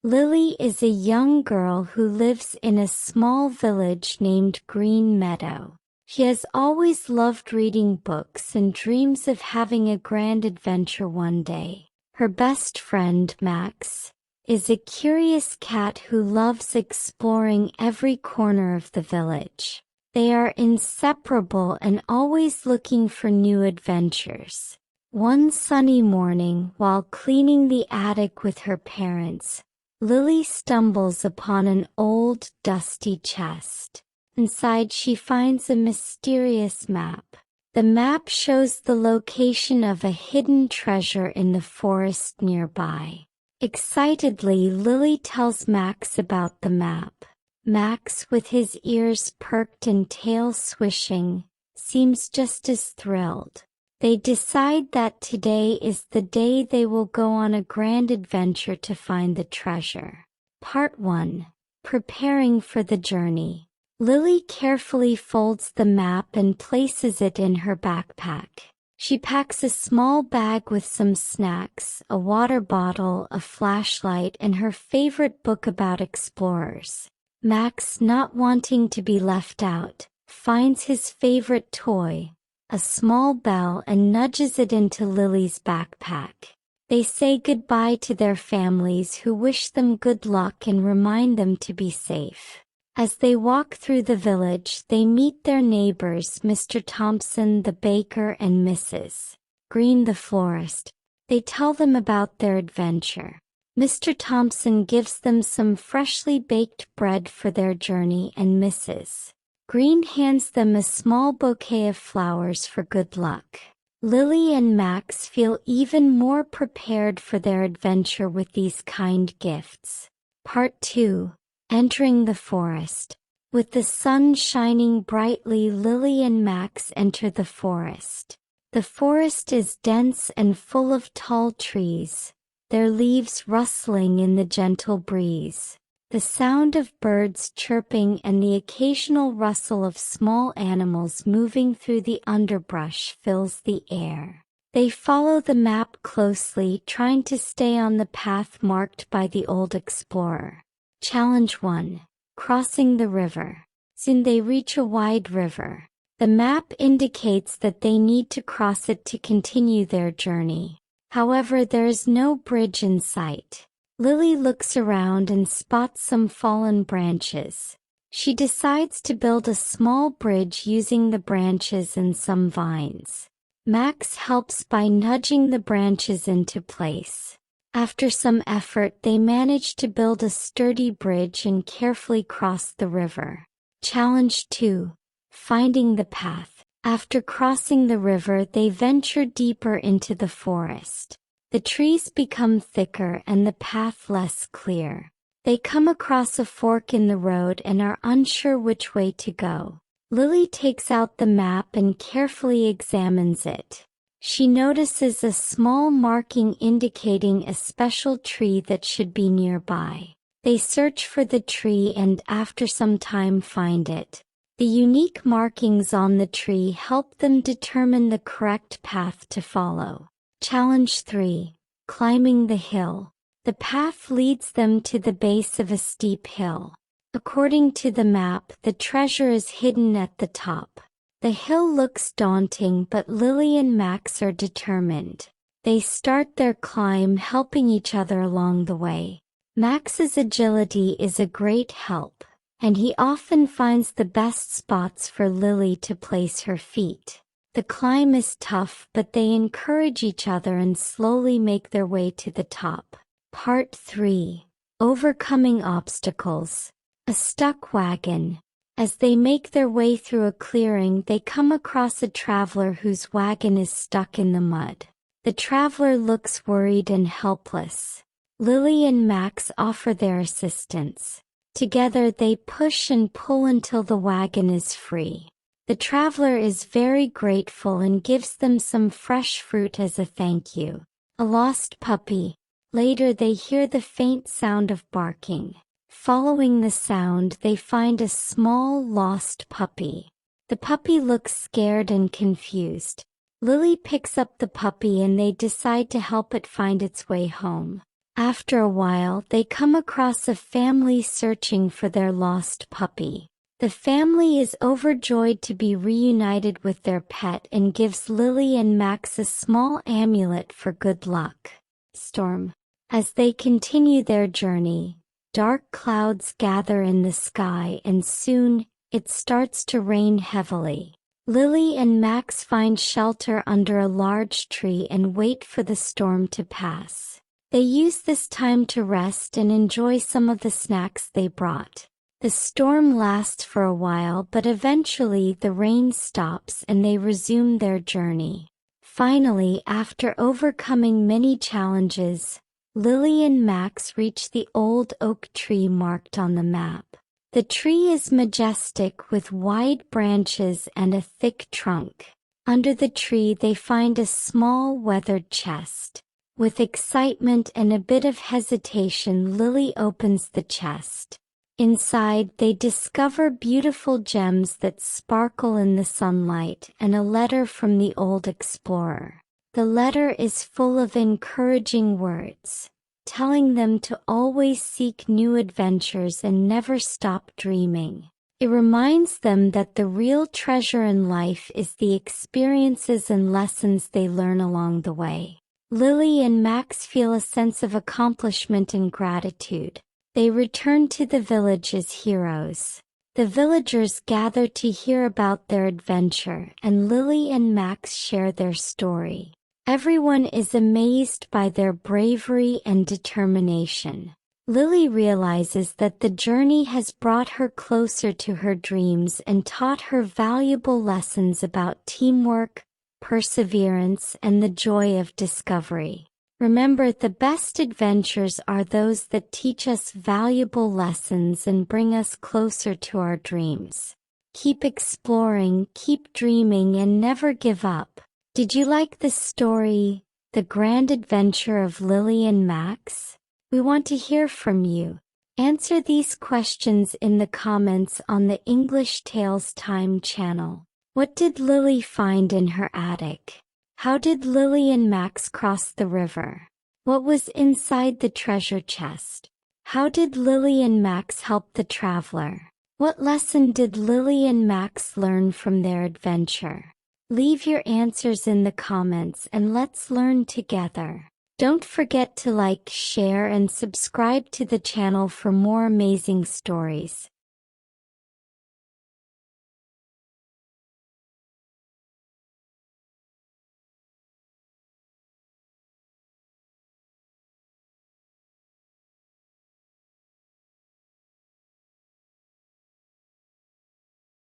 Lily is a young girl who lives in a small village named Green Meadow. She has always loved reading books and dreams of having a grand adventure one day. Her best friend, Max, is a curious cat who loves exploring every corner of the village. They are inseparable and always looking for new adventures. One sunny morning, while cleaning the attic with her parents, Lily stumbles upon an old, dusty chest. Inside she finds a mysterious map. The map shows the location of a hidden treasure in the forest nearby. Excitedly, Lily tells Max about the map. Max, with his ears perked and tail swishing, seems just as thrilled. They decide that today is the day they will go on a grand adventure to find the treasure. Part 1. Preparing for the journey. Lily carefully folds the map and places it in her backpack. She packs a small bag with some snacks, a water bottle, a flashlight, and her favorite book about explorers. Max, not wanting to be left out, finds his favorite toy, a small bell, and nudges it into Lily's backpack. They say goodbye to their families who wish them good luck and remind them to be safe. As they walk through the village, they meet their neighbors, Mr. Thompson the baker and Mrs. Green the florist. They tell them about their adventure. Mr. Thompson gives them some freshly baked bread for their journey, and Mrs. Green hands them a small bouquet of flowers for good luck. Lily and Max feel even more prepared for their adventure with these kind gifts. Part 2. Entering the forest. With the sun shining brightly, Lily and Max enter the forest. The forest is dense and full of tall trees, their leaves rustling in the gentle breeze. The sound of birds chirping and the occasional rustle of small animals moving through the underbrush fills the air. They follow the map closely, trying to stay on the path marked by the old explorer. Challenge 1. Crossing the river. Soon they reach a wide river. The map indicates that they need to cross it to continue their journey. However, there is no bridge in sight. Lily looks around and spots some fallen branches. She decides to build a small bridge using the branches and some vines. Max helps by nudging the branches into place. After some effort, they manage to build a sturdy bridge and carefully cross the river. Challenge 2. Finding the path. After crossing the river, they venture deeper into the forest. The trees become thicker and the path less clear. They come across a fork in the road and are unsure which way to go. Lily takes out the map and carefully examines it. She notices a small marking indicating a special tree that should be nearby. They search for the tree and after some time find it. The unique markings on the tree help them determine the correct path to follow. Challenge 3. Climbing the hill. The path leads them to the base of a steep hill. According to the map, the treasure is hidden at the top. The hill looks daunting, but Lily and Max are determined. They start their climb, helping each other along the way. Max's agility is a great help, and he often finds the best spots for Lily to place her feet. The climb is tough, but they encourage each other and slowly make their way to the top. Part 3. Overcoming obstacles. A stuck wagon. As they make their way through a clearing, they come across a traveler whose wagon is stuck in the mud. The traveler looks worried and helpless. Lily and Max offer their assistance. Together they push and pull until the wagon is free. The traveler is very grateful and gives them some fresh fruit as a thank you. A lost puppy. Later they hear the faint sound of barking. Following the sound, they find a small lost puppy. The puppy looks scared and confused. Lily picks up the puppy and they decide to help it find its way home. After a while, they come across a family searching for their lost puppy. The family is overjoyed to be reunited with their pet and gives Lily and Max a small amulet for good luck. Storm. As they continue their journey, dark clouds gather in the sky and soon, it starts to rain heavily. Lily and Max find shelter under a large tree and wait for the storm to pass. They use this time to rest and enjoy some of the snacks they brought. The storm lasts for a while, but eventually the rain stops and they resume their journey. Finally, after overcoming many challenges, Lily and Max reach the old oak tree marked on the map. The tree is majestic with wide branches and a thick trunk. Under the tree they find a small weathered chest. With excitement and a bit of hesitation, Lily opens the chest. Inside, they discover beautiful gems that sparkle in the sunlight and a letter from the old explorer. The letter is full of encouraging words, telling them to always seek new adventures and never stop dreaming. It reminds them that the real treasure in life is the experiences and lessons they learn along the way. Lily and Max feel a sense of accomplishment and gratitude. They return to the village as heroes. The villagers gather to hear about their adventure, and Lily and Max share their story. Everyone is amazed by their bravery and determination. Lily realizes that the journey has brought her closer to her dreams and taught her valuable lessons about teamwork, perseverance, and the joy of discovery. Remember, the best adventures are those that teach us valuable lessons and bring us closer to our dreams. Keep exploring, keep dreaming, and never give up. Did you like this story, The Grand Adventure of Lily and Max? We want to hear from you. Answer these questions in the comments on the English Tales Time channel. What did Lily find in her attic? How did Lily and Max cross the river? What was inside the treasure chest? How did Lily and Max help the traveler? What lesson did Lily and Max learn from their adventure? Leave your answers in the comments and let's learn together. Don't forget to like, share, and subscribe to the channel for more amazing stories.